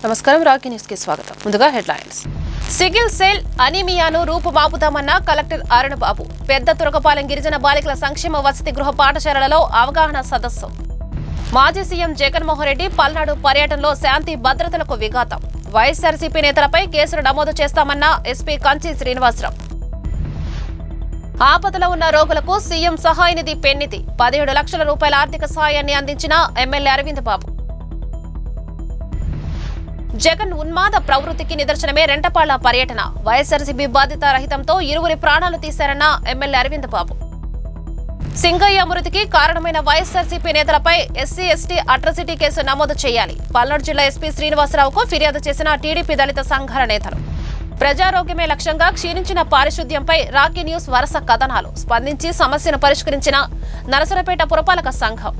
నమస్కారం Rocky news కి స్వాగతం. ముందుగా హెడ్లైన్స్. సిగిల్ సెల్ అనీమియాను రూపుమాపుతామన్న కలెక్టర్ అరుణ్ బాబు. పెద్ద తురకపాలెం గిరిజన బాలికల సంక్షేమ వసతి గృహ పాఠశాలలలో అవగాహన సదస్సు. మాజీ సీఎం జగన్మోహన్ రెడ్డి పల్నాడు పర్యటనలో శాంతి భద్రతలకు విఘాతం. వైఎస్ఆర్సీపీ నేతలపై కేసులు నమోదు చేస్తామన్న ఎస్పీ కంచి శ్రీనివాసరావు. ఆపదలో ఉన్న రోగులకు సీఎం సహాయ నిధి పెన్నిధి 17 లక్షల రూపాయల ఆర్థిక సాయాన్ని అందించిన ఎమ్మెల్యే అరవింద్ బాబు. జగన్ ఉన్మాద ప్రవృత్తికి నిదర్శనమే రెంటపాళ్ల పర్యటన. వైఎస్ఆర్సీపీ బాధ్యత రహితంతో ఇరువురి ప్రాణాలు తీశారన్న ఎమ్మెల్యే అరవింద్ బాబు. సింగయ్య మృతికి కారణమైన వైఎస్ఆర్సీపీ నేతలపై ఎస్సీ ఎస్టీ అట్రాసిటీ కేసు నమోదు చేయాలి. పల్నాడు జిల్లా ఎస్పీ శ్రీనివాసరావుకు ఫిర్యాదు చేసిన టీడీపీ దళిత సంఘాల నేతలు. ప్రజారోగ్యమే లక్ష్యంగా క్షీణించిన పారిశుద్ధ్యంపై రాకీ న్యూస్ వరుస కథనాలు. స్పందించి సమస్యను పరిష్కరించిన నరసరావుపేట పురపాలక సంఘం.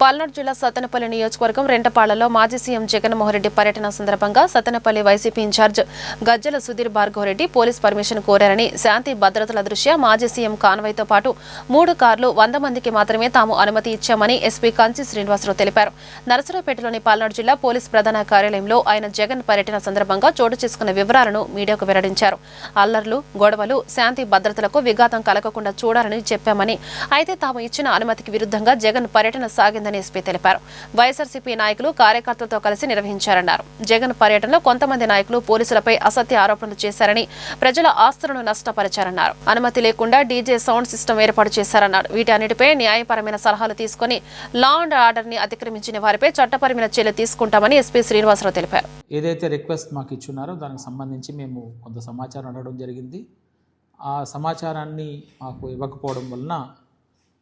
పల్నాడు జిల్లా సత్తెనపల్లి నియోజకవర్గం రెంటపాళ్లలో మాజీ సీఎం జగన్మోహన్ రెడ్డి పర్యటన సందర్భంగా సత్తెనపల్లి వైసీపీ ఇన్ఛార్జ్ గజ్జల సుధీర్ భార్గవరెడ్డి పోలీస్ పర్మిషన్ కోరారని, శాంతి భద్రతల దృష్ట్యా మాజీ సీఎం కాన్వాయ్తో పాటు 3 కార్లు 100 మందికి మాత్రమే తాము అనుమతి ఇచ్చామని ఎస్పీ కంచి శ్రీనివాసరావు తెలిపారు. నరసరావుపేటలోని పల్నాడు జిల్లా పోలీస్ ప్రధాన కార్యాలయంలో ఆయన జగన్ పర్యటన సందర్భంగా చోటు చేసుకున్న వివరాలను మీడియాకు వెల్లడించారు. అల్లర్లు, గొడవలు, శాంతి భద్రతలకు విఘాతం కలగకుండా చూడాలని చెప్పామని, అయితే తాము ఇచ్చిన అనుమతికి విరుద్ధంగా జగన్ పర్యటన సాగిందని ఎస్పీ తెలిపారు. వైఎస్ఆర్సీపీ నాయకులు కార్యకర్తలతో కలిసి నిర్వహించారన్నారు. జగన్ పర్యటనలో కొంతమంది నాయకులు పోలీసులపై అసత్య ఆరోపణలు చేశారని, ప్రజల ఆస్తులను నష్టపరిచారన్నారు. అనుమతి లేకుండా డీజే సౌండ్ సిస్టమ్ ఏర్పాటు చేశారన్నారు. వీటన్నిటిపై న్యాయపరమైన సలహాలు తీసుకుని లా అండ్ ఆర్డర్ ని అతిక్రమించిన వారిపై చట్టపరమైన చర్యలు తీసుకుంటామని ఎస్పీ శ్రీనివాసరావు తెలిపారు. ఏదైతే రిక్వెస్ట్ మాకు ఇచ్చున్నారో దానికి సంబంధించి మేము కొంత సమాచారం అడగడం జరిగింది. ఆ సమాచారాన్ని మాకు ఇవ్వకపోవడం వలన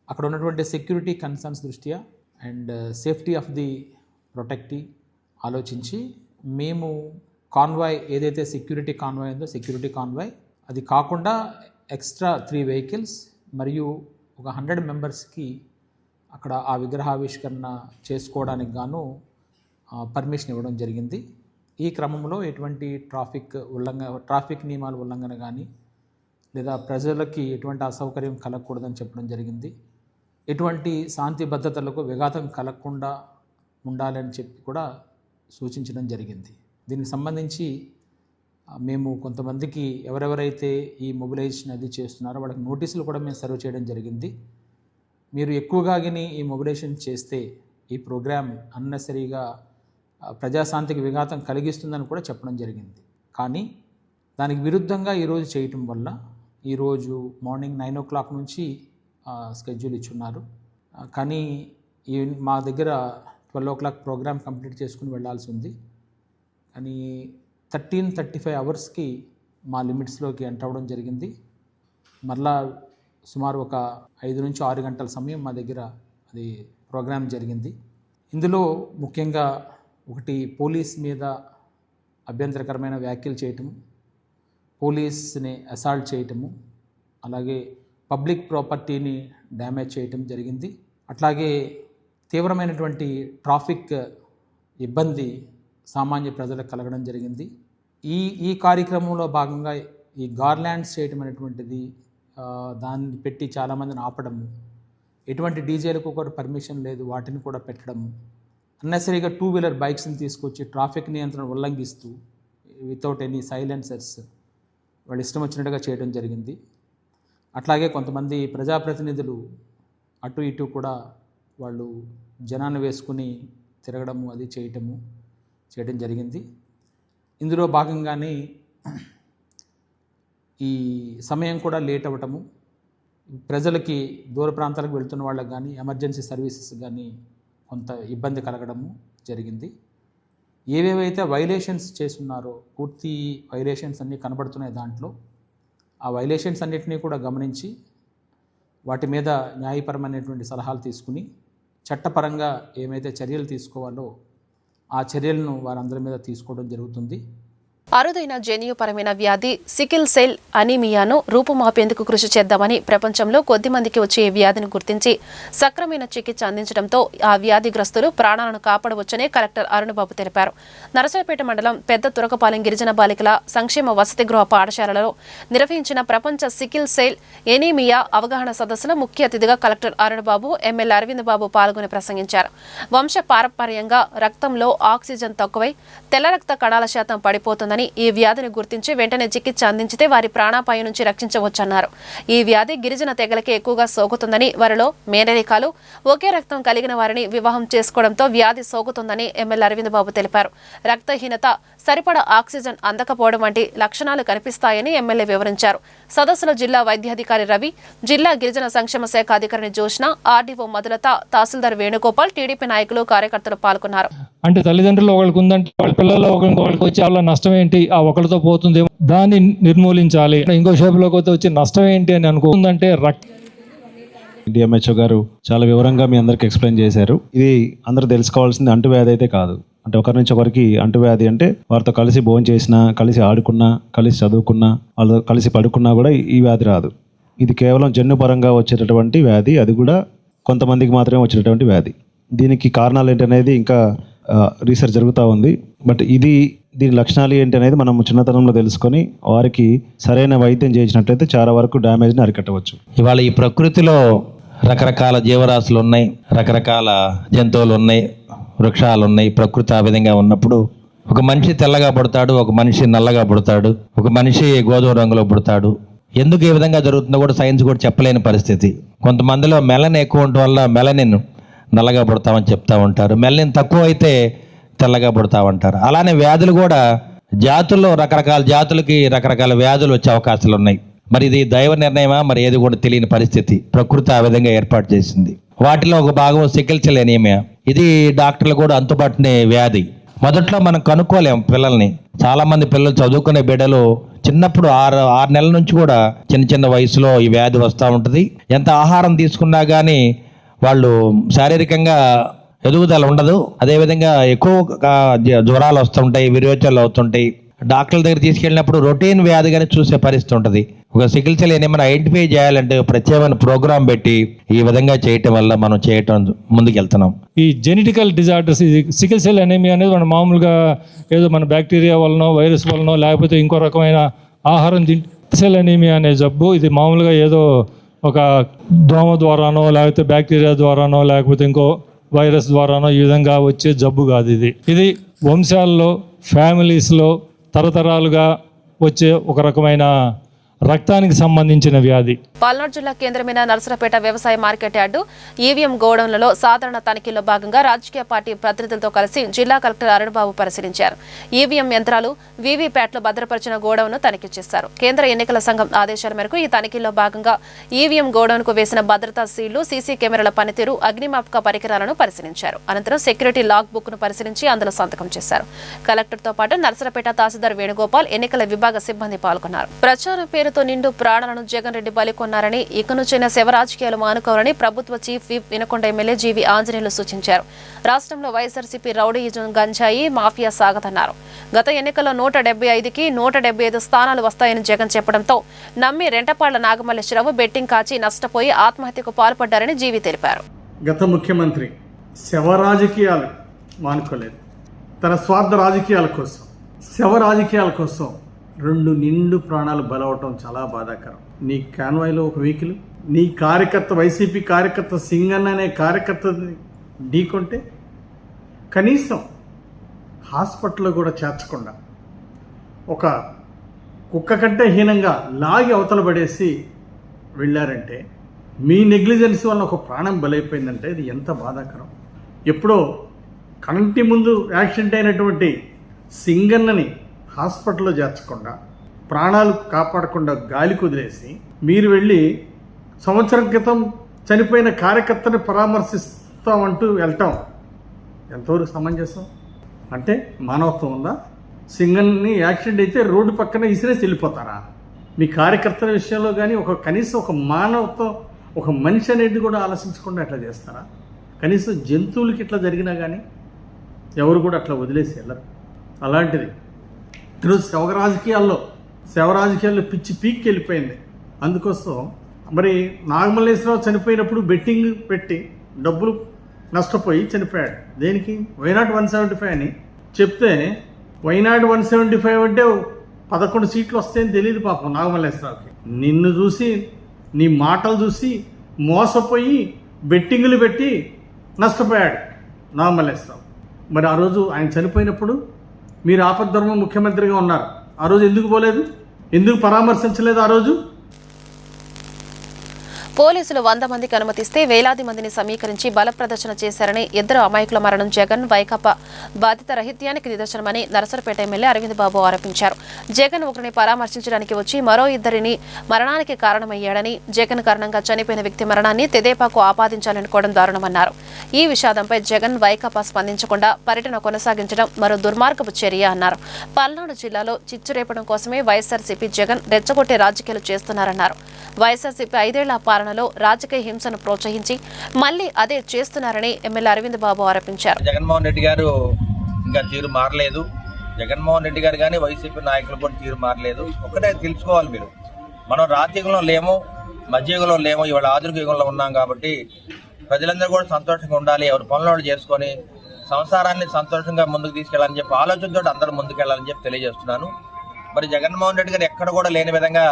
అక్కడ ఉన్నటువంటి సెక్యూరిటీ కన్సర్న్స్ దృష్ట్యా and safety of the protectee ఆలోచించి మేము కాన్వాయ్ ఏదైతే సెక్యూరిటీ కాన్వాయ్ ఉందో సెక్యూరిటీ కాన్వాయ్ అది కాకుండా ఎక్స్ట్రా 3 వెహికల్స్ మరియు ఒక 100 మెంబర్స్కి అక్కడ ఆ విగ్రహావిష్కరణ చేసుకోవడానికి గాను పర్మిషన్ ఇవ్వడం జరిగింది. ఈ క్రమంలో ఎటువంటి ట్రాఫిక్ నియమాల ఉల్లంఘన కానీ లేదా ప్రజలకి ఎటువంటి అసౌకర్యం కలగకూడదని చెప్పడం జరిగింది. ఎటువంటి శాంతి భద్రతలకు విఘాతం కలగకుండా ఉండాలని చెప్పి కూడా సూచించడం జరిగింది. దీనికి సంబంధించి మేము కొంతమందికి ఎవరెవరైతే ఈ మొబిలైజేషన్ అది చేస్తున్నారో వాళ్ళకి నోటీసులు కూడా మేము సర్వ్ చేయడం జరిగింది. మీరు ఎక్కువగా ఈ మొబిలైజేషన్ చేస్తే ఈ ప్రోగ్రామ్ అన్నెసరీగా ప్రజాశాంతికి విఘాతం కలిగిస్తుందని కూడా చెప్పడం జరిగింది. కానీ దానికి విరుద్ధంగా ఈరోజు చేయటం వల్ల ఈరోజు మార్నింగ్ 9 o'clock నుంచి స్కెడ్యూల్ ఇచ్చున్నారు. కానీ మా దగ్గర 12 o'clock ప్రోగ్రామ్ కంప్లీట్ చేసుకుని వెళ్ళాల్సి ఉంది. కానీ 13:35 అవర్స్కి మా లిమిట్స్లోకి ఎంటర్ అవ్వడం జరిగింది. మరలా సుమారు ఒక 5 నుంచి 6 గంటల సమయం మా దగ్గర అది ప్రోగ్రామ్ జరిగింది. ఇందులో ముఖ్యంగా ఒకటి పోలీస్ మీద అభ్యంతరకరమైన వ్యాఖ్యలు చేయటము, పోలీస్ని అసాల్ట్ చేయటము, అలాగే పబ్లిక్ ప్రాపర్టీని డ్యామేజ్ చేయటం జరిగింది. అట్లాగే తీవ్రమైనటువంటి ట్రాఫిక్ ఇబ్బంది సామాన్య ప్రజలకు కలగడం జరిగింది. ఈ కార్యక్రమంలో భాగంగా ఈ గార్లాండ్స్ చేయటం అనేటువంటిది దాన్ని పెట్టి చాలామందిని ఆపడము, ఎటువంటి డీజేలకు కూడా పర్మిషన్ లేదు వాటిని కూడా పెట్టడము, అన్నెసరీగా 2-wheeler బైక్స్ని తీసుకొచ్చి ట్రాఫిక్ నియంత్రణ ఉల్లంఘిస్తూ వితౌట్ ఎనీ సైలెన్సర్స్ వాళ్ళు ఇష్టం వచ్చినట్టుగా చేయడం జరిగింది. అట్లాగే కొంతమంది ప్రజాప్రతినిధులు అటు ఇటు కూడా వాళ్ళు జనాన్ని వేసుకుని తిరగడము అది చేయడం జరిగింది. ఇందులో భాగంగానే ఈ సమయం కూడా లేట్ అవ్వటము, ప్రజలకి దూర ప్రాంతాలకు వెళ్తున్న వాళ్ళకి కానీ ఎమర్జెన్సీ సర్వీసెస్ కానీ కొంత ఇబ్బంది కలగడము జరిగింది. ఏవేవైతే వైలేషన్స్ చేస్తున్నారో పూర్తి వైలేషన్స్ అన్నీ కనబడుతున్నాయి. దాంట్లో ఆ వైలేషన్స్ అన్నిటినీ కూడా గమనించి వాటి మీద న్యాయపరమైనటువంటి సలహాలు తీసుకుని చట్టపరంగా ఏమైతే చర్యలు తీసుకోవాలో ఆ చర్యలను వారందరి మీద తీసుకోవడం జరుగుతుంది. అరుదైన జన్యుపరమైన వ్యాధి సికిల్ సెల్ అనీమియాను రూపుమాపేందుకు కృషి చేద్దామని ప్రపంచంలో కొద్ది మందికి వచ్చే ఈ వ్యాధిని గుర్తించి సక్రమైన చికిత్స అందించడంతో ఆ వ్యాధిగ్రస్తులు ప్రాణాలను కాపాడవచ్చని కలెక్టర్ అరుణబాబు తెలిపారు. నరసరావుపేట మండలం పెద్ద తురకపాలెం గిరిజన బాలికల సంక్షేమ వసతి గృహ పాఠశాలలో నిర్వహించిన ప్రపంచ సికిల్ సెల్ ఎనీమియా అవగాహన సదస్సులో ముఖ్య అతిథిగా కలెక్టర్ అరుణబాబు, ఎమ్మెల్యే అరవింద్ బాబు పాల్గొని ప్రసంగించారు. వంశ పారంపర్యంగా రక్తంలో ఆక్సిజన్ తక్కువై తెల్ల రక్త కణాల శాతం పడిపోతుందని, ఈ వ్యాధిని గుర్తించి వెంటనే చికిత్స అందించితే వారి ప్రాణాపాయం నుంచి రక్షించవచ్చన్నారు. ఈ వ్యాధి గిరిజన తెగలకే ఎక్కువగా సోకుతుందని, వారిలో మేనరికాలు ఒకే రక్తం కలిగిన వారిని వివాహం చేసుకోవడంతో వ్యాధి సోకుతుందని ఎమ్మెల్యే అరవింద్ బాబు తెలిపారు. రక్తహీనత, సరిపడా ఆక్సిజన్ అందకపోవడం వంటి లక్షణాలు కనిపిస్తాయని ఎమ్మెల్యే వివరించారు. సదస్సులో జిల్లా వైద్యాధికారి రవి, జిల్లా గిరిజన సంక్షేమ శాఖ అధికారిని జోష్న, ఆర్డీఓ మధులత, తహసీల్దార్ వేణుగోపాల్, టీడీపీ నాయకులు, కార్యకర్తలు పాల్గొన్నారు. అంటే తల్లిదండ్రులు ఒకరికి ఉందంటే వాళ్ళ పిల్లల్లో ఒకరికి వచ్చి వాళ్ళ నష్టం ఏంటి, ఆ ఒకరితో పోతుందేమో దాన్ని నిర్మూలించాలి. ఇంకో షేపులోకి వచ్చి నష్టం ఏంటి అని అనుకుందంటే డిఎంహెచ్ఓ గారు చాలా వివరంగా మీ అందరికి ఎక్స్ప్లెయిన్ చేశారు. ఇది అందరూ తెలుసుకోవాల్సింది అంటువ్యాధి అయితే కాదు. అంటే ఒకరి నుంచి ఒకరికి అంటువ్యాధి అంటే వారితో కలిసి భోజనం చేసినా, కలిసి ఆడుకున్నా, కలిసి చదువుకున్నా, వాళ్ళతో కలిసి పడుకున్నా కూడా ఈ వ్యాధి రాదు. ఇది కేవలం జన్యుపరంగా వచ్చేటటువంటి వ్యాధి, అది కూడా కొంతమందికి మాత్రమే వచ్చేటటువంటి వ్యాధి. దీనికి కారణాలు ఏంటనేది ఇంకా రీసెర్చ్ జరుగుతూ ఉంది. బట్ దీని లక్షణాలు ఏంటి అనేది మనం చిన్నతనంలో తెలుసుకొని వారికి సరైన వైద్యం చేసినట్లయితే చాలా వరకు డ్యామేజ్ని అరికట్టవచ్చు. ఇవాళ ఈ ప్రకృతిలో రకరకాల జీవరాశులు ఉన్నాయి, రకరకాల జంతువులు ఉన్నాయి, వృక్షాలు ఉన్నాయి. ప్రకృతి ఆ విధంగా ఉన్నప్పుడు ఒక మనిషి తెల్లగా పుడతాడు, ఒక మనిషి నల్లగా పుడతాడు, ఒక మనిషి గోధుమ రంగులో పుడతాడు. ఎందుకు ఈ విధంగా జరుగుతుందో కూడా సైన్స్ కూడా చెప్పలేని పరిస్థితి. కొంతమందిలో మెలనిన్ ఎక్కువ ఉండటం వల్ల మెలనిన్ నల్లగా పుడతామని చెప్తా ఉంటారు, మెలనిన్ తక్కువ అయితే తెల్లగా పుడతామంటారు. అలానే వ్యాధులు కూడా జాతుల్లో రకరకాల జాతులకి రకరకాల వ్యాధులు వచ్చే అవకాశాలు ఉన్నాయి. మరి ఇది దైవ నిర్ణయమా మరి ఏది కూడా తెలియని పరిస్థితి. ప్రకృతి ఆ విధంగా ఏర్పాటు చేసింది. వాటిలో ఒక భాగం సికిల్ సెల్ ఎనీమియా. ఇది డాక్టర్లు కూడా అంతుపట్టని వ్యాధి. మొదట్లో మనం కనుక్కోలేం పిల్లల్ని. చాలా మంది పిల్లలు చదువుకునే బిడ్డలు చిన్నప్పుడు ఆరు నెలల నుంచి కూడా చిన్న వయసులో ఈ వ్యాధి వస్తూ ఉంటుంది. ఎంత ఆహారం తీసుకున్నా కానీ వాళ్ళు శారీరకంగా ఎదుగుదల ఉండదు. అదేవిధంగా ఎక్కువ జ్వరాలు వస్తుంటాయి, విరోచనాలు అవుతుంటాయి. డాక్టర్ల దగ్గర తీసుకెళ్ళినప్పుడు రొటీన్ వ్యాధిగానే చూసే పరిస్థితి ఉంటుంది. ఒక సికిల్ సెల్ ఏమైనా ఐడెంటిఫై చేయాలంటే ప్రత్యేకమైన ప్రోగ్రామ్ పెట్టి ఈ విధంగా చేయటం వల్ల మనం ముందుకు వెళ్తున్నాం. ఈ genetical disorders, sickle cell anaemia అనేది మనం మామూలుగా ఏదో మన బ్యాక్టీరియా వలనో, వైరస్ వలనో, లేకపోతే ఇంకో రకమైన ఆహారం సెల్ ఎనీమియా అనే జబ్బు. ఇది మామూలుగా ఏదో ఒక దోమ ద్వారానో, లేకపోతే బ్యాక్టీరియా ద్వారానో, లేకపోతే ఇంకో వైరస్ ద్వారానో ఈ విధంగా వచ్చే జబ్బు కాదు. ఇది వంశాల్లో, ఫ్యామిలీస్లో తరతరాలుగా వచ్చే ఒక రకమైన రక్తానికి సంబంధించిన వ్యాధి. పల్నాడు జిల్లా కేంద్రమైన నరసరావుపేట వ్యవసాయ మార్కెట్ యార్డు ఈవీఎం గోడౌన్లలో సాధారణ తనిఖీల్లో భాగంగా రాజకీయ పార్టీ ప్రతినిధులతో కలిసి జిల్లా కలెక్టర్ అరుణబాబు పరిశీలించారు. ఈవీఎం యంత్రాలు, వీవీప్యాట్లు భద్రపరిచిన గోడౌన్ను తనిఖీ చేశారు. కేంద్ర ఎన్నికల సంఘం ఆదేశాల మేరకు ఈ తనిఖీల్లో భాగంగా ఈవీఎం గోడౌన్కు వేసిన భద్రతా సీళ్లు, సీసీ కెమెరాల పనితీరు, అగ్నిమాపక పరికరాలను పరిశీలించారు. అనంతరం సెక్యూరిటీ లాగ్ బుక్ ను పరిశీలించి అందులో సంతకం చేశారు. కలెక్టర్తో పాటు నరసరావుపేట తహసీల్దార్ వేణుగోపాల్, ఎన్నికల విభాగ సిబ్బంది పాల్గొన్నారు. ప్రచారం పేరుతో నిండు ప్రాణాలను జగన్ రెడ్డి బలికొన్నారని, ఇక నుంచైనా శవ రాజకీయాలు మానుకోవాలని ప్రభుత్వ చీఫ్ విప్ వినకొండ ఎమ్మెల్యే జీవి ఆంజనేయులు సూచించారు. రాష్ట్రంలో వైఎస్ఆర్సీపీ రౌడీయిజం, గంజాయి మాఫియా సాగతన్నారు. గత ఎన్నికల్లో 175కి 175 స్థానాలు వస్తాయని జగన్ చెప్పడంతో నమ్మి రెంటపాళ్ల నాగమల్లేశ్వరరావు బెట్టింగ్ కాచి నష్టపోయి ఆత్మహత్యకు పాల్పడ్డారని జీవి తెలిపారు. గత ముఖ్యమంత్రి శవ రాజకీయాలు మానుకోలేదు. తన స్వార్థ రాజకీయాల కోసం, శవ రాజకీయాల కోసం 2 నిండు ప్రాణాలు బలవటం చాలా బాధాకరం. నీ కాన్వాయ్లో ఒక వెహికల్, నీ కార్యకర్త, వైసీపీ కార్యకర్త సింగన్ అనే కార్యకర్తని ఢీకొంటే కనీసం హాస్పిటల్లో కూడా చేర్చకుండా ఒక కుక్క కంటే హీనంగా లాగి అవతల పడేసి వెళ్ళారంటే, మీ నెగ్లిజెన్స్ వల్ల ఒక ప్రాణం బలైపోయిందంటే ఇది ఎంత బాధాకరం. ఎప్పుడో కంటి ముందు యాక్సిడెంట్ అయినటువంటి సింగన్నని హాస్పిటల్లో చేర్చకుండా, ప్రాణాలు కాపాడకుండా గాలి కుదిలేసి మీరు వెళ్ళి సంవత్సరం క్రితం చనిపోయిన కార్యకర్తని పరామర్శిస్తామంటూ వెళ్తాం ఎంతవరకు సమంజసం? అంటే మానవత్వం ఉందా? సింగన్ని యాక్సిడెంట్ అయితే రోడ్డు పక్కన ఇసిరేసి వెళ్ళిపోతారా? మీ కార్యకర్తల విషయంలో కానీ కనీసం ఒక మానవత్వం, ఒక మనిషి అనేది కూడా ఆలోచించకుండా ఎట్లా చేస్తారా? కనీసం జంతువులకి ఇట్లా జరిగినా కానీ ఎవరు కూడా అట్లా వదిలేసి వెళ్ళరు. అలాంటిది ఈరోజు శవ రాజకీయాల్లో పిచ్చి పీక్కి వెళ్ళిపోయింది. అందుకోసం మరి నాగమల్లేశ్వరరావు చనిపోయినప్పుడు బెట్టింగ్ పెట్టి డబ్బులు నష్టపోయి చనిపోయాడు. దేనికి? వైనాట్ 175 అని చెప్తే వైనాట్ 175 అంటే 11 సీట్లు వస్తాయని తెలియదు పాపం నాగమల్లేశ్వరరావుకి. నిన్ను చూసి, నీ మాటలు చూసి మోసపోయి బెట్టింగులు పెట్టి నష్టపోయాడు నాగమల్లేశ్వరరావు. మరి ఆ రోజు ఆయన చనిపోయినప్పుడు మీరు ఆపద్ధర్మ ముఖ్యమంత్రిగా ఉన్నారు. ఆ రోజు ఎందుకు పోలేదు? ఎందుకు పరామర్శించలేదు? ఆ రోజు పోలీసులు 100 మందికి అనుమతిస్తే వేలాది మందిని సమీకరించి బల ప్రదర్శన చేశారని, ఇద్దరు అమాయకుల మరణం జగన్ వైకాపా బాధిత రహిత్యానికి నిదర్శనమని నరసరపేట ఎమ్మెల్యే అరవింద్ బాబు ఆరోపించారు. జగన్ ఒకరిని పరామర్శించడానికి వచ్చి మరో ఇద్దరిని మరణానికి కారణమయ్యాడని, జగన్ కారణంగా చనిపోయిన వ్యక్తి మరణాన్ని తెదేపాకు ఆపాదించాలనుకోవడం దారుణమన్నారు. ఈ విషాదంపై జగన్ వైకాపా స్పందించకుండా పర్యటన కొనసాగించడం మరో దుర్మార్గపు చర్య అన్నారు. పల్నాడు జిల్లాలో చిచ్చురేపడం కోసమే వైఎస్ఆర్సీపీ జగన్ రెచ్చగొట్టే రాజకీయాలు చేస్తున్నారన్నారు. వైఎస్ఆర్సీపీ 5 ఏళ్ల పాలనలో రాజకీయ హింసను ప్రోత్సహించి మళ్లీ అదే చేస్తున్నారని ఎమ్మెల్యే అరవింద్ బాబు ఆరోపించారు. జగన్మోహన్ రెడ్డి గారు ఇంకా తీరు మారలేదు. జగన్మోహన్ రెడ్డి గారు కానీ వైసీపీ నాయకులు కూడా తీరు మారలేదు. ఒకటే తెలుసుకోవాలి మీరు, మనం రాజయుగంలో లేము, మధ్యయుగంలో లేము, ఇవాళ ఆధునిక యుగంలో ఉన్నాం. కాబట్టి ప్రజలందరూ కూడా సంతోషంగా ఉండాలి, ఎవరు పనులు చేసుకొని సంసారాన్ని సంతోషంగా ముందుకు తీసుకెళ్లాలని చెప్పి ఆలోచనతో అందరూ ముందుకెళ్లాలని చెప్పి తెలియజేస్తున్నాను. మరి జగన్మోహన్ రెడ్డి గారు ఎక్కడ కూడా లేని విధంగా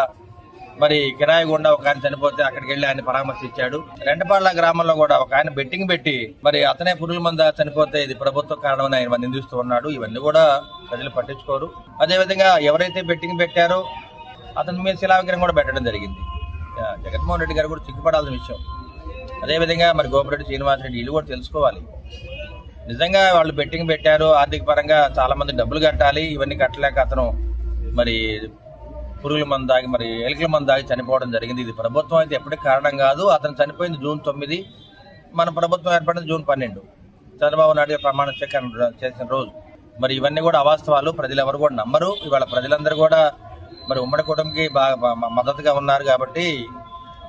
మరి కిరాయి గుండా ఒక ఆయన చనిపోతే అక్కడికి వెళ్ళి ఆయన పరామర్శించాడు. రెంటపాళ్ల గ్రామంలో కూడా ఒక ఆయన బెట్టింగ్ పెట్టి మరి అతనే పురుగుల మంద చనిపోతే ఇది ప్రభుత్వ కారణమని ఆయన నిందిస్తూ ఉన్నాడు. ఇవన్నీ కూడా ప్రజలు పట్టించుకోరు. అదేవిధంగా ఎవరైతే బెట్టింగ్ పెట్టారో అతని మీద శిలావిగ్రహం కూడా పెట్టడం జరిగింది. జగన్మోహన్ రెడ్డి గారు కూడా సిగ్గుపడాల్సిన విషయం. అదేవిధంగా మరి గోపిరెడ్డి శ్రీనివాసరెడ్డి వీళ్ళు కూడా తెలుసుకోవాలి. నిజంగా వాళ్ళు బెట్టింగ్ పెట్టారు, ఆర్థిక పరంగా చాలా మంది డబ్బులు కట్టాలి, ఇవన్నీ కట్టలేక అతను మరి పురుగుల మందు దాగి మరి ఎలుకల మందు దాగి చనిపోవడం జరిగింది. ఇది ప్రభుత్వం అయితే ఎప్పటికీ కారణం కాదు. అతను చనిపోయింది జూన్ 9, మన ప్రభుత్వం ఏర్పడింది జూన్ 12, చంద్రబాబు నాయుడు గారు ప్రమాణ స్వీకారం చేసిన రోజు. మరి ఇవన్నీ కూడా అవాస్తవాలు, ప్రజలు ఎవరు కూడా నమ్మరు. ఇవాళ ప్రజలందరూ కూడా మరి ఉమ్మడి కుటుంబంకి బాగా మద్దతుగా ఉన్నారు. కాబట్టి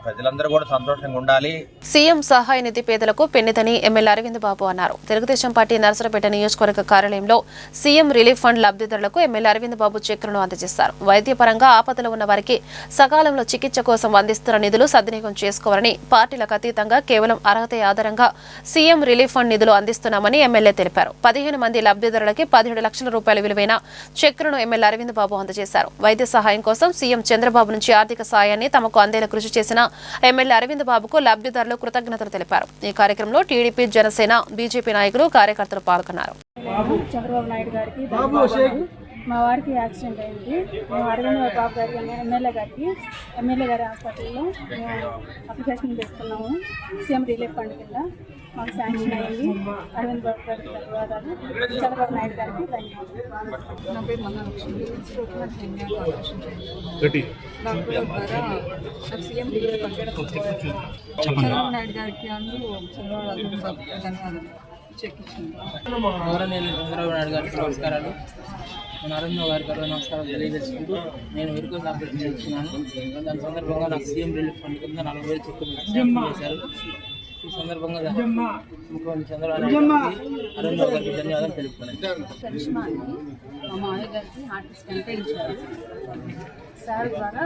ప్రజలందరూ కూడా సంతోషంగా ఉండాలి. సీఎం సహాయ నిధి పేదలకు పెన్నిదని ఎమ్మెల్యే అరవింద్ బాబు అన్నారు. తెలుగుదేశం పార్టీ నరసరపేట నియోజకవర్గ కార్యాలయంలో సీఎం రిలీఫ్ ఫండ్ లబ్ధిదారులకు ఎమ్మెల్యే అరవింద్ బాబు చెక్కులను అందజేశారు. వైద్యపరంగా ఆపదలో ఉన్న వారికి సకాలంలో చికిత్స కోసం అందిస్తున్న నిధులు సద్వినియోగం చేసుకోవాలని, పార్టీలకు అతీతంగా కేవలం అర్హత ఆధారంగా సీఎం రిలీఫ్ ఫండ్ నిధులు అందిస్తున్నామని ఎమ్మెల్యే తెలిపారు. 15 మంది లబ్ధిదారులకి 17 లక్షల రూపాయల విలువైన చెక్కులను ఎమ్మెల్యే అరవింద్ బాబు అందజేశారు. వైద్య సహాయం కోసం సీఎం చంద్రబాబు నుంచి ఆర్థిక సాయాన్ని తమకు అందేలా కృషి చేసిన ఎమ్మెల్యే అరవింద్ బాబుకు లబ్ధిదారులు కృతజ్ఞతలు తెలిపారు. ఈ కార్యక్రమంలో టీడీపీ, జనసేన, బీజేపీ నాయకులు, కార్యకర్తలు పాల్గొన్నారు. చంద్రబాబు నాయుడు గారికి మా వారికి యాక్సిడెంట్ అయింది. మేము అరవింద్ బాబు గారి ఎమ్మెల్యే గారి హాస్పిటల్లో మేము అప్లికేషన్ తీసుకున్నాము. సీఎం రిలీఫ్ ఫండ్ కింద మాకు శాంక్షన్ అయింది. అరవింద్ బాబు గారికి ధన్యవాదాలు, చంద్రబాబు నాయుడు గారికి ధన్యవాదాలు. నా పేరు Mannalakshmi. CM relief fund Chandrababu Naidu గారికి ధన్యవాదాలు. చెక్ ఇచ్చింది. చంద్రబాబు నాయుడు గారికి నమస్కారాలు. నేను అరవింద్ గారికి నమస్కారం తెలియజేసుకుంటూ నేను వెరుకోస్ ఆపరేషన్ చేస్తున్నాను. దాని సందర్భంగా నాకు సీఎం రిలీఫ్ ఫండ్ కింద 40,000 చెక్కులు చేశారు. ఈ సందర్భంగా ముఖ్యమంత్రి చంద్రబాబు నాయుడు అరవింద్ గారికి ధన్యవాదాలు తెలుపుతున్నాను. మా మామయ్య గారికి హార్ట్ స్కాన్ ఇచ్చారు. సార్ ద్వారా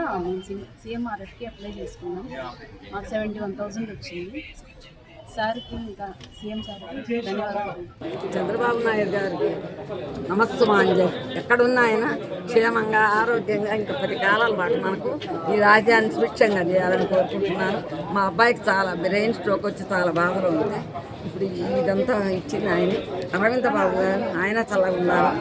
సీఎంఆర్ఎఫ్కి అప్లై చేసుకున్నాం. మాకు 71,000 వచ్చింది. సార్కి ఇంకా సీఎం సార్కి ధన్యవాదాలు. చంద్రబాబు నాయుడు గారికి నమస్సుమాంజలి. ఎక్కడున్నా ఆయన క్షేమంగా, ఆరోగ్యంగా ఇంకా 10 కాలాల పాటు మనకు ఈ రాజ్యాన్ని సుభిక్షంగా చేయాలని కోరుకుంటున్నాను. మా అబ్బాయికి చాలా బ్రెయిన్ స్ట్రోక్ వచ్చి చాలా బాధలో ఉంది. ఇప్పుడు ఇదంతా ఇచ్చింది ఆయన అరవింద్ బాబు గారు. ఆయన చల్లగా ఉన్నారు.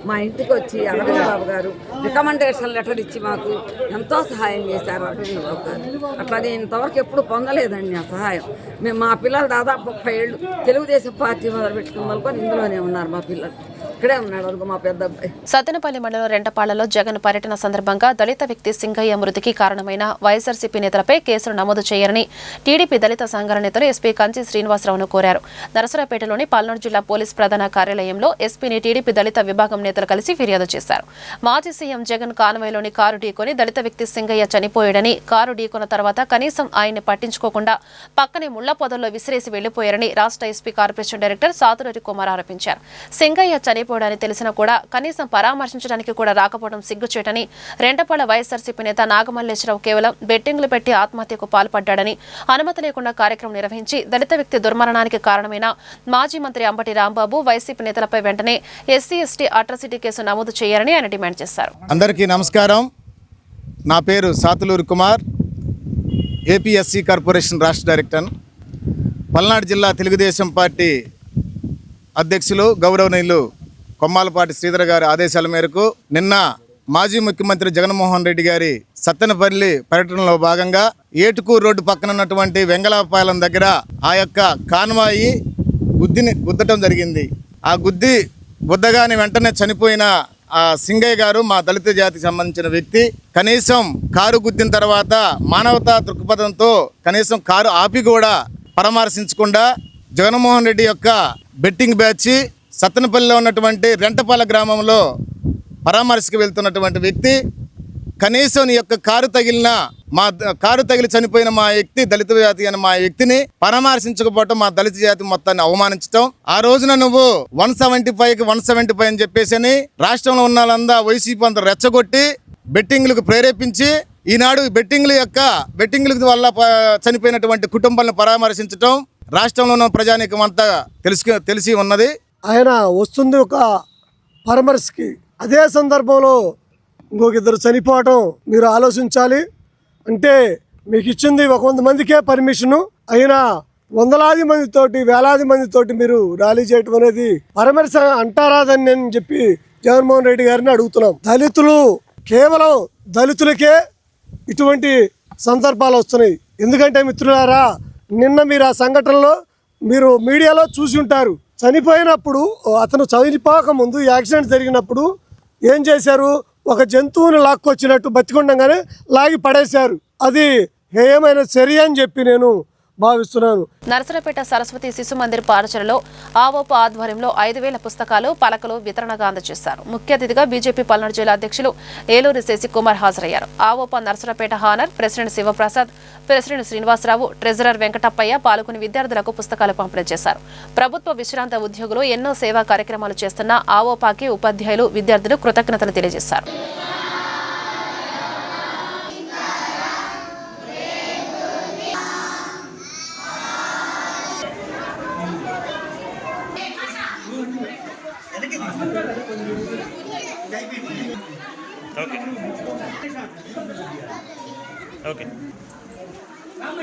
మా ఇంటికి వచ్చి అరవింద్ బాబు గారు రికమెండేషన్ లెటర్ ఇచ్చి మాకు ఎంతో సహాయం చేశారు అరవింద్ బాబు గారు. అట్లా నేను ఇంతవరకు ఎప్పుడు పొందలేదండి ఆ సహాయం. మేము మా పిల్లలు దాదాపు 30 ఏళ్ళు తెలుగుదేశం పార్టీ మొదలు పెట్టుకున్న వాళ్ళకొని ఇందులోనే ఉన్నారు. మా పిల్లలు ఇక్కడే ఉన్నాడు మా పెద్ద అబ్బాయి. సత్తెనపల్లి మండలం రెంటపాళ్లలో జగన్ పర్యటన సందర్భంగా దళిత వ్యక్తి సింగయ్య మృతికి కారణమైన వైఎస్ఆర్సీపీ నేతలపై కేసులు నమోదు చేయాలని టీడీపీ దళిత సంఘాల నేతలు ఎస్పీ కంచి శ్రీనివాసరావును కోరారు. నరసరాపేటలోని పల్నాడు జిల్లా పోలీస్ ప్రధాన కార్యాలయంలో ఎస్పీని టీడీపీ దళిత విభాగం నేతలు కలిసి ఫిర్యాదు చేశారు. మాజీ సీఎం జగన్ కాన్వాయ్లోని కారు ఢీకొని దళిత వ్యక్తి సింగయ్య చనిపోయాడని, కారు ఢీకొన్న తర్వాత కనీసం ఆయన్ని పట్టించుకోకుండా పక్కనే ముళ్ల పొదల్లో విసిరేసి వెళ్లిపోయారని రాష్ట్ర SP corporation director Satuluri Kumar ఆరోపించారు. సింగయ్య చనిపోయాడని తెలిసినా కూడా కనీసం పరామర్శించడానికి కూడా రాకపోవడం సిగ్గుచేటని రెంటపాళ్ల వైఎస్ఆర్సీపీ నేత నాగమల్లేశ్వరరావు కేవలం బెట్టింగ్లు పెట్టి ఆత్మహత్యకు పాల్పడ్డాడని, అనుమతి లేకుండా కార్యక్రమం నిర్వహించి దళిత వ్యక్తి దుర్మరణానికి కారణమైన మాజీ మంత్రి అంబటి రాంబాబు వైసీపీ నేతలపై వెంటనే ఎస్సీ ఎస్టీ అట్రాసిటీ కేసు నమోదు చేయాలని ఆయన డిమాండ్ చేశారు. అందరికీ నమస్కారం. నా పేరు సాతులూరు కుమార్, ఏపీఎస్సీ కార్పొరేషన్ రాష్ట్ర డైరెక్టర్. పల్నాడు జిల్లా తెలుగుదేశం పార్టీ అధ్యక్షులు గౌరవనీయులు కొమ్మాలపాటి శ్రీధర్ గారి ఆదేశాల మేరకు నిన్న మాజీ ముఖ్యమంత్రి జగన్మోహన్ రెడ్డి గారి సత్తెనపల్లి పర్యటనలో భాగంగా ఏటుకూరు రోడ్డు పక్కన ఉన్నటువంటి వెంగళపాలెం దగ్గర ఆ యొక్క కాన్వాయి గుద్దటం జరిగింది. ఆ గుద్దగాని వెంటనే చనిపోయిన ఆ సింగయ్య గారు మా దళిత జాతికి సంబంధించిన వ్యక్తి. కనీసం కారు గుద్దిన తర్వాత మానవతా దృక్పథంతో కనీసం కారు ఆపి కూడా పరామర్శించకుండా జగన్మోహన్ రెడ్డి యొక్క బెట్టింగ్ బ్యాచ్ సత్తెనపల్లిలో ఉన్నటువంటి రెంటపాల గ్రామంలో పరామర్శకు వెళ్తున్నటువంటి వ్యక్తి. కనీసం నీ యొక్క కారు తగిలి చనిపోయిన మా వ్యక్తి దళిత జాతి అని మా వ్యక్తిని పరామర్శించకపోవటం మా దళిత జాతి మొత్తాన్ని అవమానించటం. ఆ రోజున నువ్వు 175 అని చెప్పేసి రాష్ట్రంలో ఉన్న వాళ్ళందా వైసీపీ అంతా రెచ్చగొట్టి బెట్టింగ్లకు ప్రేరేపించి ఈనాడు బెట్టింగ్ల వల్ల చనిపోయినటువంటి కుటుంబాలను పరామర్శించటం రాష్ట్రంలో ఉన్న ప్రజానీకం అంతా తెలిసి ఉన్నది. ఆయన వస్తుంది ఒక పరామర్శకి, అదే సందర్భంలో ఇంకొక ఇద్దరు చనిపోవటం మీరు ఆలోచించాలి. అంటే మీకు ఇచ్చింది 100 మందికే పర్మిషను, అయినా వందలాది మందితోటి వేలాది మందితోటి మీరు ర్యాలీ చేయటం అనేది పరామర్శ అంటారాదని నేను చెప్పి జగన్మోహన్ రెడ్డి గారిని అడుగుతున్నాం. కేవలం దళితులకే ఇటువంటి సందర్భాలు వస్తున్నాయి. ఎందుకంటే మిత్రులారా, నిన్న మీరు ఆ సంఘటనలో మీరు మీడియాలో చూసి ఉంటారు. చనిపోయినప్పుడు అతను చనిపోక ముందు యాక్సిడెంట్ జరిగినప్పుడు ఏం చేశారు, ఒక జంతువుని లాక్కొచ్చినట్టు బతికుండగానే లాగి పడేశారు. అది హేయమైన చర్య అని చెప్పి నేను భావిస్తున్నాను. నరసరావుపేట సరస్వతి శిశు మందిర్ పాఠశాలలో ఆవోప ఆధ్వర్యంలో 5,000 పుస్తకాలు, పలకలు వితరణగా అందజేశారు. ముఖ్య అతిథిగా బీజేపీ పల్నాడు జిల్లా అధ్యక్షులు ఏలూరి శశికుమార్ హాజరయ్యారు. Avopa Narasaraopet honour president Sivaprasad, president Srinivasarao, treasurer Venkatappaiah పాల్గొని విద్యార్థులకు పుస్తకాలు పంపిణీ చేశారు. ప్రభుత్వ విశ్రాంత ఉద్యోగులు ఎన్నో సేవా కార్యక్రమాలు చేస్తున్న ఆవోపాకి ఉపాధ్యాయులు, విద్యార్థులు కృతజ్ఞతలు తెలియజేశారు.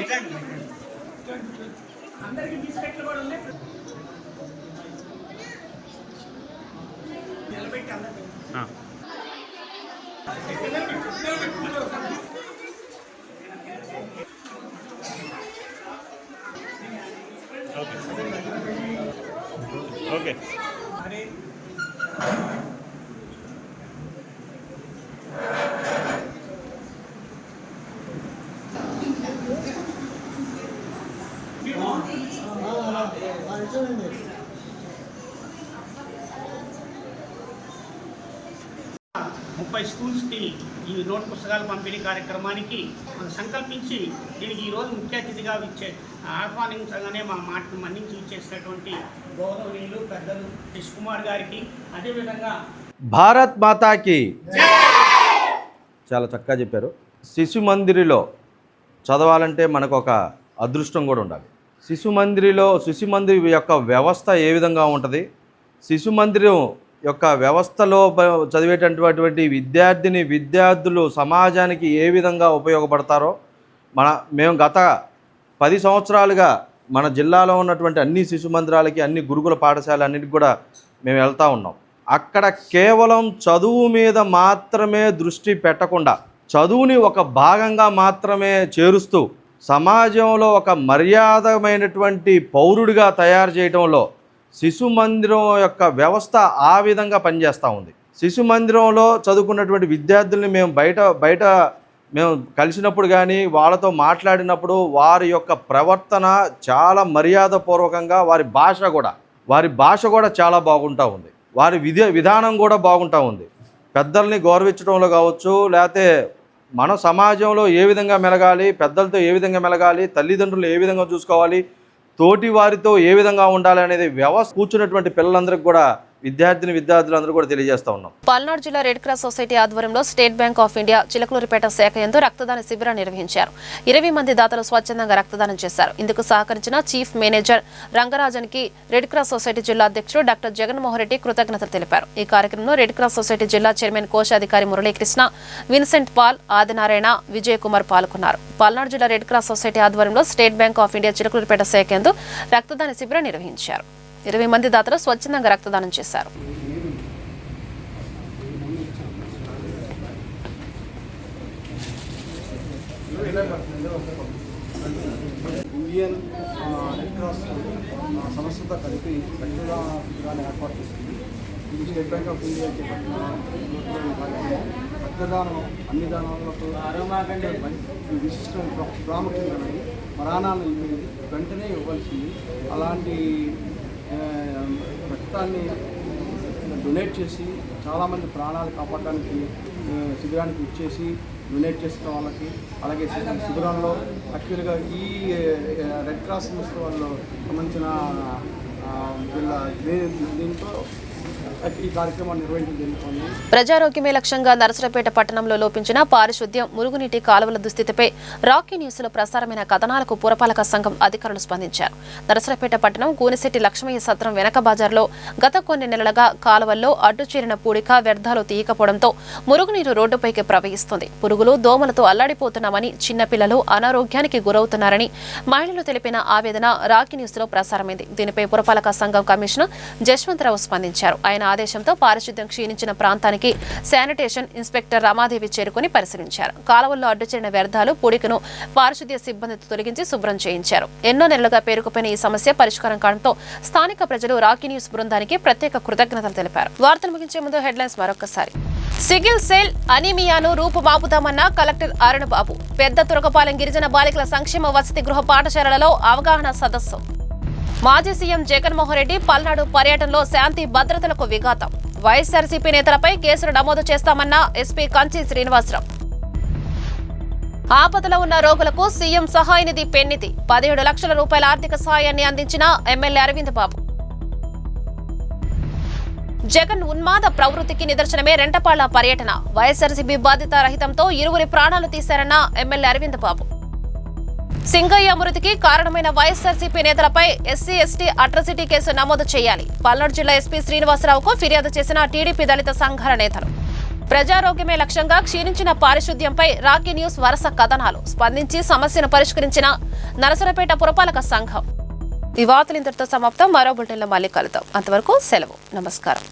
ఓకే ఓకే స్కూల్స్కి ఈ నోట్ పుస్తకాల పంపిణీ కార్యక్రమానికి మనం సంకల్పించి దీనికి ఈరోజు ముఖ్య అతిథిగా ఆహ్వానించగానే మా మాటను మన్నించి ఇచ్చేసినటువంటి గౌరవనీయులు పెద్దలు శశికుమార్ గారికి, అదేవిధంగా భారత్ మాతాకి చాలా చక్కగా చెప్పారు. శిశు మందిరిలో చదవాలంటే మనకు ఒక అదృష్టం కూడా ఉండాలి. శిశు మందిర్ యొక్క వ్యవస్థ ఏ విధంగా ఉంటుంది, శిశు మందిరం యొక్క వ్యవస్థలో చదివేటటువంటి విద్యార్థులు సమాజానికి ఏ విధంగా ఉపయోగపడతారో మేము గత 10 సంవత్సరాలుగా మన జిల్లాలో ఉన్నటువంటి అన్ని శిశు మందిరాలకి, అన్ని గురుకుల పాఠశాలన్నిటికి కూడా మేము వెళ్తూ ఉన్నాం. అక్కడ కేవలం చదువు మీద మాత్రమే దృష్టి పెట్టకుండా చదువుని ఒక భాగంగా మాత్రమే చేరుస్తూ సమాజంలో ఒక మర్యాదమైనటువంటి పౌరుడిగా తయారు చేయడంలో శిశు మందిరం యొక్క వ్యవస్థ ఆ విధంగా పనిచేస్తూ ఉంది. శిశు మందిరంలో చదువుకున్నటువంటి విద్యార్థుల్ని మేము బయట మేము కలిసినప్పుడు కానీ వాళ్ళతో మాట్లాడినప్పుడు వారి యొక్క ప్రవర్తన చాలా మర్యాదపూర్వకంగా, వారి భాష కూడా చాలా బాగుంటూ ఉంది, వారి విధానం కూడా బాగుంటూ ఉంది. పెద్దల్ని గౌరవించడంలో కావచ్చు, లేకపోతే మన సమాజంలో ఏ విధంగా మెలగాలి, పెద్దలతో ఏ విధంగా మెలగాలి, తల్లిదండ్రులు ఏ విధంగా చూసుకోవాలి, తోటి వారితో ఏ విధంగా ఉండాలి అనేది వ్యవస్థ కూర్చున్నటువంటి పిల్లలందరికీ కూడా విద్యార్థులందరూ కూడా తెలియజేస్తూ ఉన్నాం. పల్నాడు జిల్లా రెడ్ క్రాస్ సొసైటీ ఆధ్వర్యంలో State Bank of India Chilakaluripet శాఖ యందు రక్తదాన శిబిరాన్ని నిర్వహించారు. 20 మంది దాతలు స్వచ్ఛందంగా రక్తదానం చేశారు. ఇందుకు సహకరించిన చీఫ్ మేనేజర్ రంగరాజన్కి రెడ్ క్రాస్ సొసైటీ జిల్లా అధ్యక్షుడు డాక్టర్ జగన్మోహన్ రెడ్డి కృతజ్ఞతలు తెలిపారు. ఈ కార్యక్రమంలో రెడ్ క్రాస్ సొసైటీ జిల్లా చైర్మన్ కోశాధికారి మురళీకృష్ణ, విన్సెంట్ పాల్, ఆదినారాయణ, విజయ్ కుమార్ పాల్గొన్నారు. పల్నాడు జిల్లా రెడ్ క్రాస్ సొసైటీ ఆధ్వర్యంలో State Bank of India Chilakaluripet శాఖ యందు రక్తదాన శిబిరం నిర్వహించారు. 20 మంది దాతలు స్వచ్ఛందంగా రక్తదానం చేశారు. ఇండియన్ రెడ్ క్రాస్ సంస్థతో కలిపి రక్తదాన శిబిరాన్ని ఏర్పాటు చేసింది. ఇది స్టేట్ బ్యాంక్ ఆఫ్ ఇండియా చేపట్టిన రక్తదానం అన్ని దానాలకు విశిష్ట ప్రాముఖ్యమైనది. ప్రాణాలను వెంటనే ఇవ్వాల్సింది. అలాంటి రక్తాన్ని డొనేట్ చేసి చాలామంది ప్రాణాలు కాపాడడానికి శిబిరానికి ఇచ్చేసి డొనేట్ చేసిన వాళ్ళకి, అలాగే శిబిరంలో యాక్చువల్గా ఈ రెడ్ క్రాస్ సంస్థ వాళ్ళు సంబంధించిన దీంతో ఈ కార్యక్రమాన్ని నిర్వహించడం జరుగుతుంది. ప్రజారోగ్యమే లక్ష్యంగా నరసరావుపేట పట్టణంలో లోపించిన పారిశుద్ధ్యం, మురుగునీటి కాలువల దుస్థితిపై రాకీ న్యూస్లో ప్రసారమైన కథనాలకు పురపాలక సంఘం అధికారులు స్పందించారు. నరసరావుపేట పట్టణం కూనిశెట్టి లక్ష్మయ్య సత్రం వెనక బజార్లో గత కొన్ని నెలలుగా కాలువల్లో అడ్డుచేరిన పూడిక, వ్యర్థాలు తీయకపోవడంతో మురుగునీరు రోడ్డుపైకి ప్రవహిస్తుంది. పురుగులు, దోమలతో అల్లాడిపోతున్నామని, చిన్నపిల్లలు అనారోగ్యానికి గురవుతున్నారని మహిళలు తెలిపిన ఆవేదన రాకీ న్యూస్లో ప్రసారమైంది. దీనిపై పురపాలక సంఘం కమిషనర్ జశ్వంతరావు స్పందించారు. ఆయన ఆదేశంతో పారిశుద్ధ్యం క్షీణించిన ప్రాంతానికి శానిటేషన్ ఇన్స్పెక్టర్ రమాదేవి చేరుకుని పరిశీలించారు. కాలువల్లో అడ్డుచేరిన వ్యర్థాలు, పొడికను పారిశుద్ధ్య సిబ్బందితో తొలగించి శుభ్రం చేయించారు. ఎన్నో నెలలుగా పేరుకుపోయిన ఈ సమస్య పరిష్కారం కావడంతో స్థానిక ప్రజలు రాకీ న్యూస్ బృందానికి ప్రత్యేక కృతజ్ఞతలు తెలిపారు. వార్తలు ముగించే ముందు హెడ్లైన్స్ మరొకసారి. సిగిల్ సెల్ అనీమియాను రూపుమాపుతామన్న కలెక్టర్ అరుణబాబు. పెద్ద తురకపాలెం గిరిజన బాలికల సంక్షేమ వసతి గృహ పాఠశాలలలో అవగాహన సదస్సు. మాజీ సీఎం జగన్మోహన్ రెడ్డి పల్నాడు పర్యటనలో శాంతి భద్రతలకు విఘాతం. వైఎస్ఆర్సీపీ నేతలపై కేసులు నమోదు చేస్తామన్న ఎస్పీ కంచి శ్రీనివాసరావు. ఆపదలో ఉన్న రోగులకు సీఎం సహాయ నిధి పెన్నిధి 17 లక్షల రూపాయల ఆర్థిక సహాయాన్ని అందించిన ఎమ్మెల్యే అరవింద్ బాబు. జగన్ ఉన్మాద ప్రవృత్తికి నిదర్శనమే రెంటపాళ్ల పర్యటన. వైఎస్ఆర్సీపీ బాధ్యత రహితంతో 2 ప్రాణాలు తీశారన్న ఎమ్మెల్యే అరవింద్ బాబు. సింగయ్య మృతికి కారణమైన వైఎస్ఆర్సీపీ నేతలపై ఎస్సీ ఎస్టీ అట్రాసిటీ కేసు నమోదు చేయాలి. పల్నాడు జిల్లా ఎస్పీ శ్రీనివాసరావుకు ఫిర్యాదు చేసిన టీడీపీ దళిత సంఘాల నేతలు. ప్రజారోగ్యమే లక్ష్యంగా క్షీణించిన పారిశుద్ధ్యంపై రాకీ న్యూస్ వరుస కథనాలు. స్పందించి సమస్యను పరిష్కరించిన నరసరావుపేట పురపాలక సంఘం. ఈ వార్తలు ఇంతటితో సమాప్తం. మరో బులెటిన్లో మళ్ళీ కలుద్దాం. అంతవరకు సెలవు. నమస్కారం.